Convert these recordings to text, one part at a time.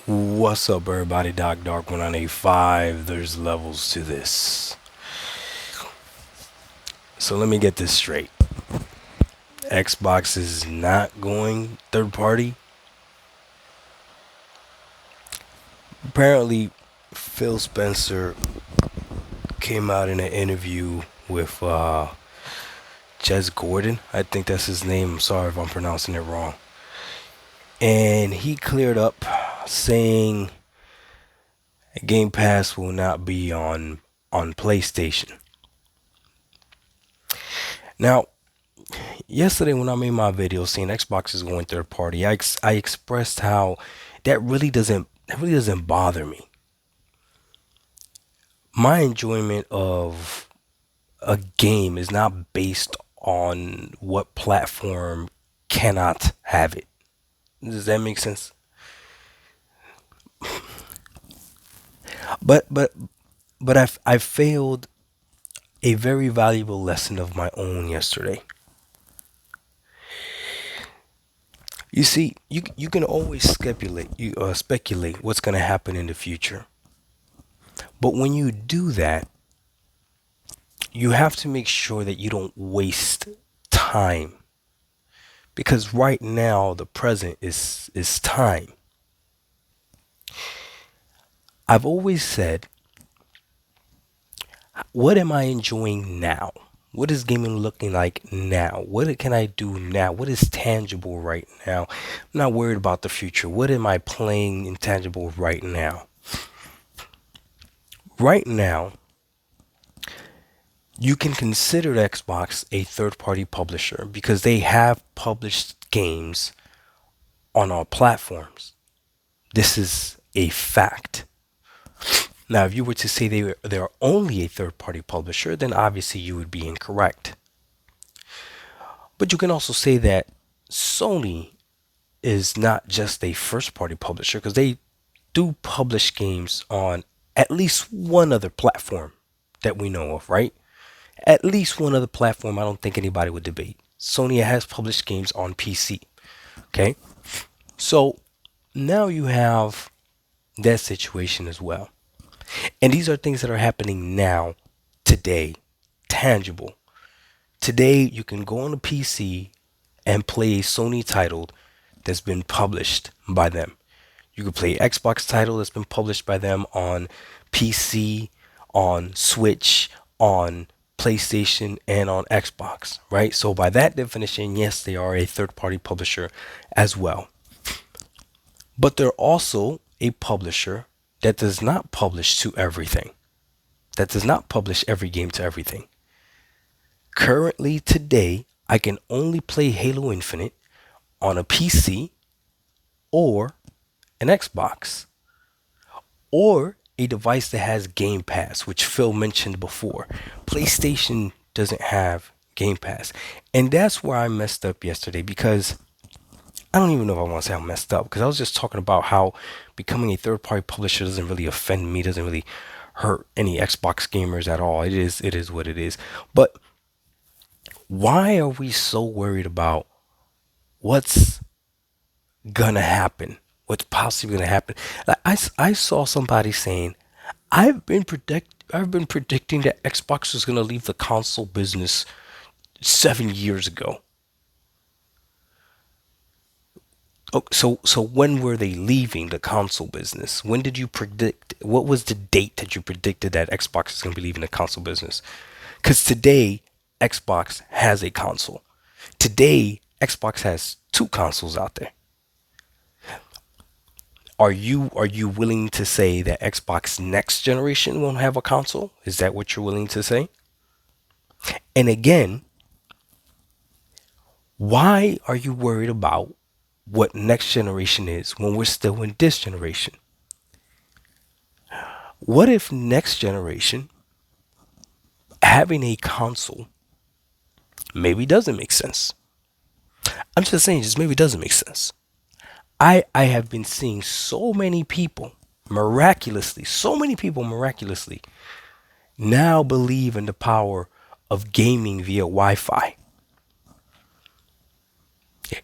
What's up, everybody? Doc Dark 1985. There's levels to this. So let me get this straight. Xbox is not going third party. Apparently, Phil Spencer came out in an interview with Jez Gordon. I think that's his name. I'm sorry if I'm pronouncing it wrong. And he cleared up saying Game Pass will not be on PlayStation. Now, yesterday when I made my video saying Xbox is going third party, I expressed how that really doesn't bother me. My enjoyment of a game is not based on what platform cannot have it. Does that make sense? But but but I failed a very valuable lesson of my own yesterday. You see, you can always speculate what's going to happen in the future. But when you do that, you have to make sure that you don't waste time because right now the present is time. I've always said, what am I enjoying now? What is gaming looking like now? What can I do now? What is tangible right now? I'm not worried about the future. What am I playing intangible right now? Right now, you can consider Xbox a third party publisher because they have published games on all platforms. This is a fact. Now, if you were to say they're only a third party publisher, then obviously you would be incorrect. But you can also say that Sony is not just a first party publisher because they do publish games on at least one other platform that we know of, right? At least one other platform I don't think anybody would debate. Sony has published games on PC. Okay? So now you have that situation as well. And these are things that are happening now, today, tangible. Today, you can go on a PC and play a Sony title that's been published by them. You can play Xbox title that's been published by them on PC, on Switch, on PlayStation, and on Xbox, right? So by that definition, yes, they are a third-party publisher as well. But they're also a publisher that does not publish to everything. That does not publish every game to everything. Currently, today, I can only play Halo Infinite on a PC or an Xbox or a device that has Game Pass, which Phil mentioned before. PlayStation doesn't have Game Pass. And that's where I messed up yesterday because I don't even know if I want to say I messed up because I was just talking about how becoming a third party publisher doesn't really offend me, doesn't really hurt any Xbox gamers at all. It is what it is. But why are we so worried about what's gonna happen? What's possibly gonna happen? I saw somebody saying, I've been predicting that Xbox is gonna leave the console business 7 years ago. Oh, so when were they leaving the console business? When did you predict? What was the date that you predicted that Xbox is gonna be leaving the console business? Because today Xbox has a console. Today Xbox has two consoles out there. Are you willing to say that Xbox next generation won't have a console? Is that what you're willing to say? And again, why are you worried about what next generation is when we're still in this generation? What if next generation having a console maybe doesn't make sense? I'm just saying, just maybe doesn't make sense. I have been seeing so many people miraculously now believe in the power of gaming via Wi-Fi.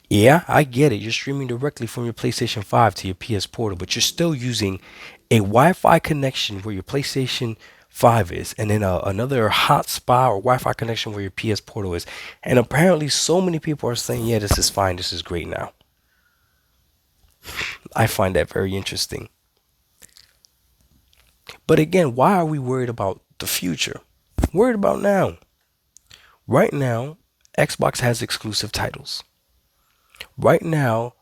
Yeah, I get it. You're streaming directly from your PlayStation 5 to your PS Portal, but you're still using a Wi-Fi connection where your PlayStation 5 is, and then another hotspot or Wi-Fi connection where your PS Portal is. And apparently, so many people are saying, yeah, this is fine. This is great now. I find that very interesting. But again, why are we worried about the future? Worried about now. Right now, Xbox has exclusive titles. Right now,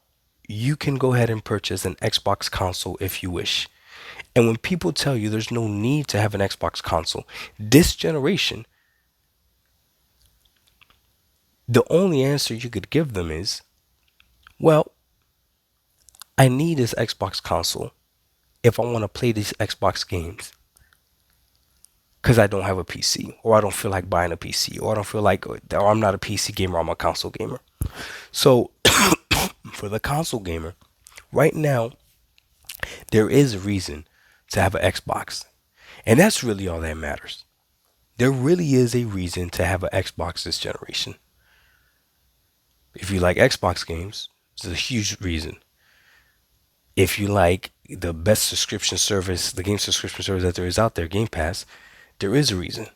you can go ahead and purchase an Xbox console if you wish. And when people tell you there's no need to have an Xbox console, this generation, the only answer you could give them is, well, I need this Xbox console if I want to play these Xbox games because I don't have a PC, or I don't feel like buying a PC, or I don't feel like, or I'm not a PC gamer, I'm a console gamer. So for the console gamer, right now, there is a reason to have an Xbox. And that's really all that matters. There really is a reason to have an Xbox this generation. If you like Xbox games, it's a huge reason. If you like the best subscription service, the game subscription service that there is out there, Game Pass, there is a reason.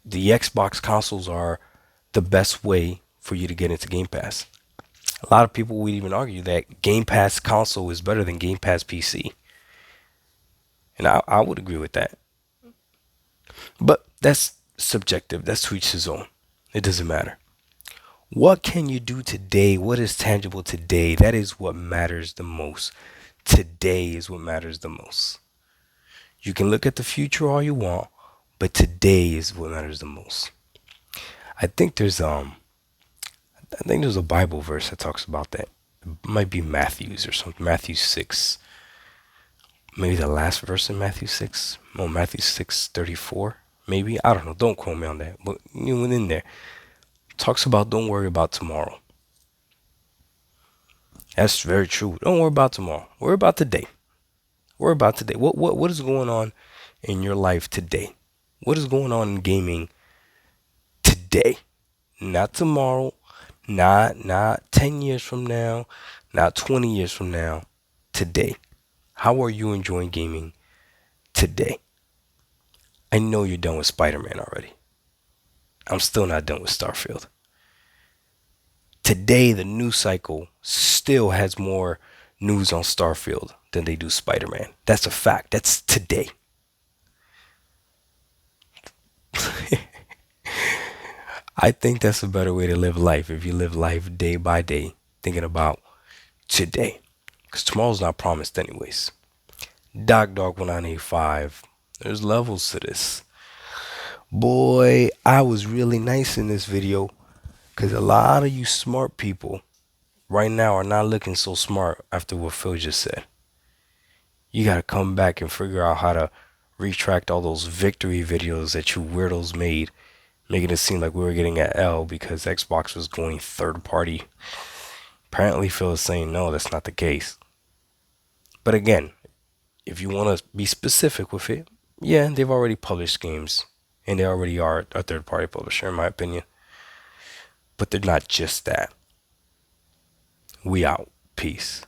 The Xbox consoles are the best way for you to get into Game Pass. A lot of people would even argue that Game Pass console is better than Game Pass PC. And I would agree with that. But that's subjective. That's to each his own. It doesn't matter. What can you do today? What is tangible today? That is what matters the most. Today is what matters the most. You can look at the future all you want, but today is what matters the most. I think there's a Bible verse that talks about that. It might be Matthew's or something. Matthew 6. Maybe the last verse in Matthew 6. Oh, Matthew 6:34. Maybe. I don't know. Don't quote me on that. But you know, in there talks about don't worry about tomorrow. That's very true. Don't worry about tomorrow. Worry about today. Worry about today. What is going on in your life today? What is going on in gaming today? Not tomorrow, not 10 years from now, not 20 years from now. Today. How are you enjoying gaming today? I know you're done with Spider-Man already. I'm still not done with Starfield. Today, the news cycle still has more news on Starfield than they do Spider-Man. That's a fact. That's today. I think that's a better way to live life if you live life day by day, thinking about today. Because tomorrow's not promised anyways. Dog 1985. There's levels to this. Boy, I was really nice in this video because a lot of you smart people right now are not looking so smart after what Phil just said. You got to come back and figure out how to retract all those victory videos that you weirdos made, making it seem like we were getting an L because Xbox was going third party. Apparently, Phil is saying no, that's not the case. But again, if you want to be specific with it, yeah, they've already published games and they already are a third party publisher, in my opinion. But they're not just that. We out. Peace.